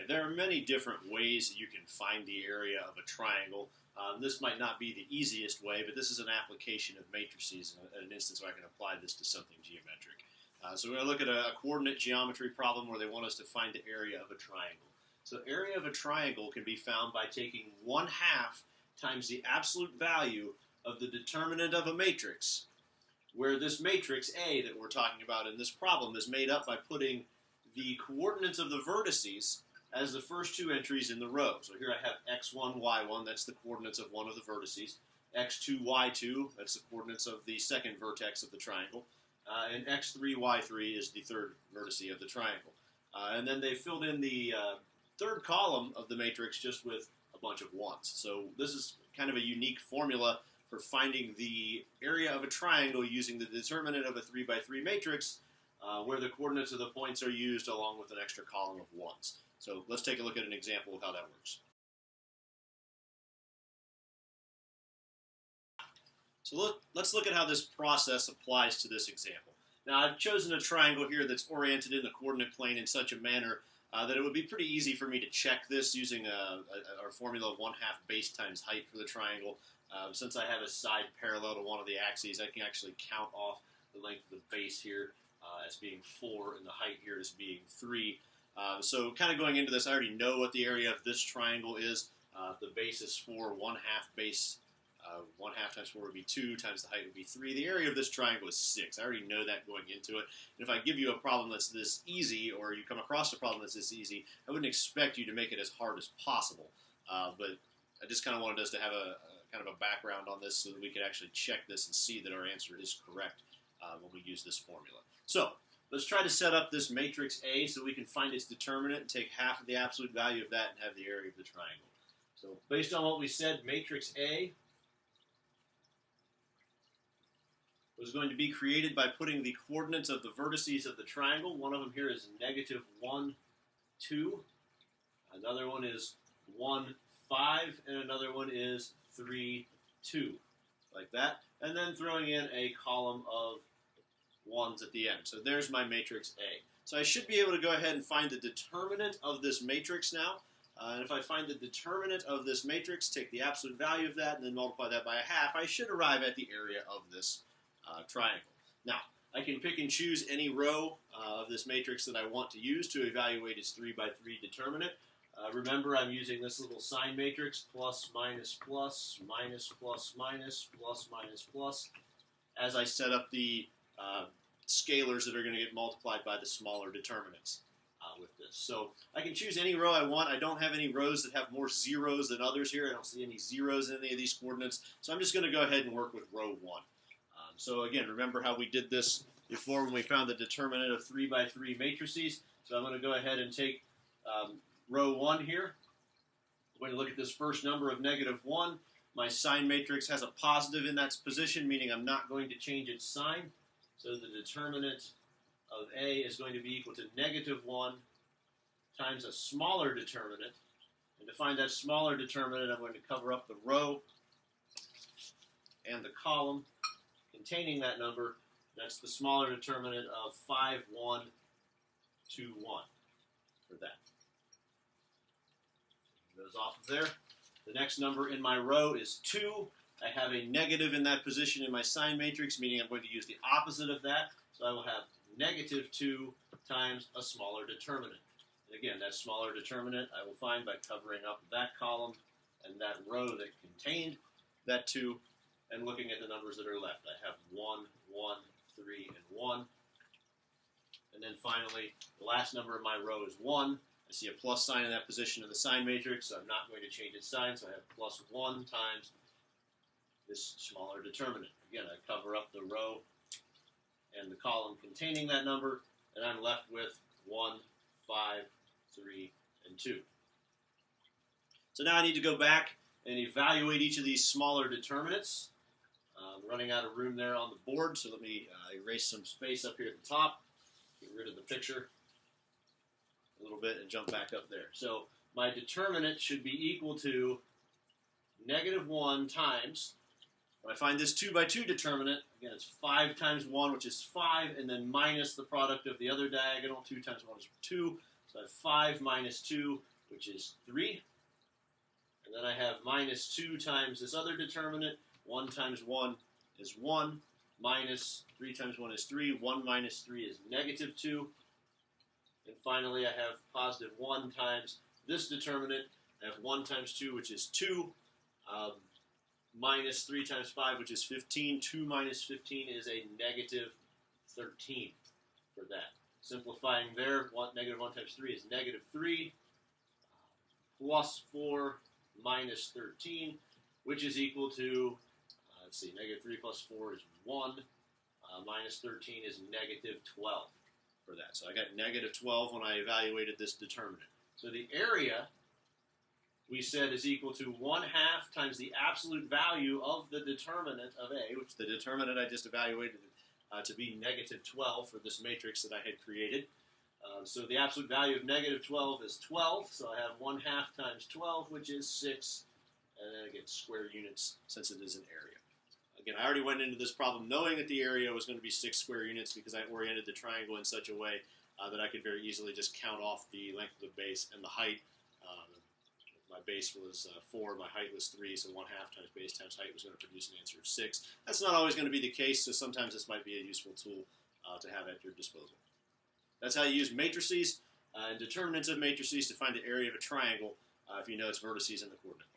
there are many different ways that you can find the area of a triangle. This might not be the easiest way, but this is an application of matrices, an instance where I can apply this to something geometric. So we're going to look at a coordinate geometry problem where they want us to find the area of a triangle. So area of a triangle can be found by taking 1/2 times the absolute value of the determinant of a matrix, where this matrix A that we're talking about in this problem is made up by putting the coordinates of the vertices as the first two entries in the row. So here I have x1, y1, that's the coordinates of one of the vertices. x2, y2, that's the coordinates of the second vertex of the triangle. And x3, y3 is the third vertice of the triangle. And then they filled in the third column of the matrix just with a bunch of ones. So this is kind of a unique formula for finding the area of a triangle using the determinant of a 3x3 matrix, where the coordinates of the points are used along with an extra column of ones. So let's take a look at an example of how that works. So let's look at how this process applies to this example. Now I've chosen a triangle here that's oriented in the coordinate plane in such a manner that it would be pretty easy for me to check this using our formula of 1/2 base times height for the triangle. Since I have a side parallel to one of the axes, I can actually count off the length of the base here as being 4 and the height here as being 3. So kind of going into this, I already know what the area of this triangle is. The base is 4, 1/2 base, 1/2 times 4 would be 2, times the height would be 3. The area of this triangle is 6. I already know that going into it. And if I give you a problem that's this easy, or you come across a problem that's this easy, I wouldn't expect you to make it as hard as possible. But I just kind of wanted us to have a kind of a background on this so that we could actually check this and see that our answer is correct when we use this formula. So let's try to set up this matrix A so we can find its determinant and take 1/2 of the absolute value of that and have the area of the triangle. So based on what we said, matrix A was going to be created by putting the coordinates of the vertices of the triangle. One of them here is -1, 2. Another one is 1, 5. And another one is 3, 2. Like that. And then throwing in a column of 1s at the end. So there's my matrix A. So I should be able to go ahead and find the determinant of this matrix now. And if I find the determinant of this matrix, take the absolute value of that, and then multiply that by 1/2, I should arrive at the area of this triangle. Now, I can pick and choose any row of this matrix that I want to use to evaluate its 3x3 determinant. Remember, I'm using this little sign matrix, plus, minus, plus, minus, plus, minus, plus, minus, plus, as I set up the scalars that are going to get multiplied by the smaller determinants with this. So I can choose any row I want. I don't have any rows that have more zeros than others here. I don't see any zeros in any of these coordinates. So I'm just going to go ahead and work with row 1. So again, remember how we did this before when we found the determinant of 3x3 matrices. So I'm going to go ahead and take row 1 here. I'm going to look at this first number of -1. My sign matrix has a positive in that position, meaning I'm not going to change its sign. So the determinant of A is going to be equal to -1 times a smaller determinant. And to find that smaller determinant, I'm going to cover up the row and the column containing that number. That's the smaller determinant of 5, 1, 2, 1 for that. Goes off of there. The next number in my row is 2. I have a negative in that position in my sign matrix, meaning I'm going to use the opposite of that. So I will have -2 times a smaller determinant. And again, that smaller determinant I will find by covering up that column and that row that contained that 2 and looking at the numbers that are left. I have 1, 1, 3, and 1. And then finally, the last number in my row is 1. I see a plus sign in that position in the sign matrix, so I'm not going to change its sign, so I have +1 times this smaller determinant. Again, I cover up the row and the column containing that number, and I'm left with 1, 5, 3, and 2. So now I need to go back and evaluate each of these smaller determinants. I'm running out of room there on the board, so let me erase some space up here at the top, get rid of the picture a little bit, and jump back up there. So my determinant should be equal to -1 times, when I find this 2x2 determinant, again it's 5 times 1, which is 5, and then minus the product of the other diagonal. 2 times 1 is 2, so I have 5 minus 2, which is 3. And then I have minus 2 times this other determinant. 1 times 1 is 1. Minus 3 times 1 is 3. 1 minus 3 is negative 2. And finally, I have positive 1 times this determinant. I have 1 times 2, which is 2. Minus 3 times 5, which is 15. 2 minus 15 is a negative 13 for that. Simplifying there, negative 1 times 3 is negative 3. Plus 4 minus 13, which is equal to, let's see, negative 3 plus 4 is 1. Minus 13 is negative 12 for that. So I got negative 12 when I evaluated this determinant. So the area, we said, is equal to 1/2 times the absolute value of the determinant of A, which the determinant I just evaluated to be negative 12 for this matrix that I had created. So the absolute value of negative 12 is 12, so I have 1/2 times 12, which is 6, and then I get square units since it is an area. Again, I already went into this problem knowing that the area was going to be 6 square units because I oriented the triangle in such a way that I could very easily just count off the length of the base and the height. My base was 4, my height was 3, so 1/2 times base times height was going to produce an answer of 6. That's not always going to be the case, so sometimes this might be a useful tool to have at your disposal. That's how you use matrices and determinants of matrices to find the area of a triangle if you know its vertices and the coordinates.